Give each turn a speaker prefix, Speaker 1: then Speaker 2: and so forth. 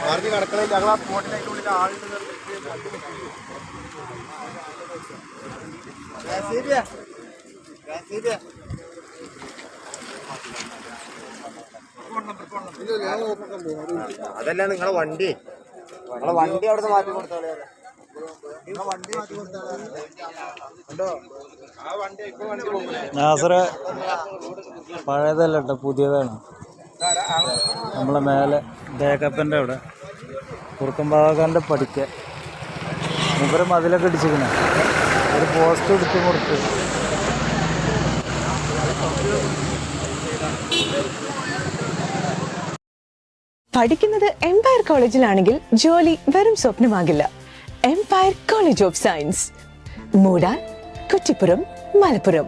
Speaker 1: മറിഞ്ഞ് കിടക്കണില്ല. ഞങ്ങൾ ആ സ്പോട്ടിൻ്റെ ഉള്ളിൽ ആളുണ്ട്. അതല്ല നിങ്ങളെ വണ്ടി അവിടെ മാറ്റി കൊടുത്താലേ.
Speaker 2: നാസറെ പഴയതല്ല കേട്ടോ, പുതിയതാണ്. നമ്മളെ മേലെ ദേക്കപ്പൻ്റെ അവിടെ കുറുക്കമ്പാകാൻ്റെ പഠിക്ക മുമ്പ് മതിലൊക്കെ ഇടിച്ചിരിക്കണേ. ഒരു പോസ്റ്റ് എടുത്ത് കൊടുത്ത്
Speaker 3: പഠിക്കുന്നത് എംപയർ കോളേജിലാണെങ്കിൽ ജോലി വെറും സ്വപ്നമാകില്ല. Empire college of science, Moodal, Kuttippuram, Malappuram.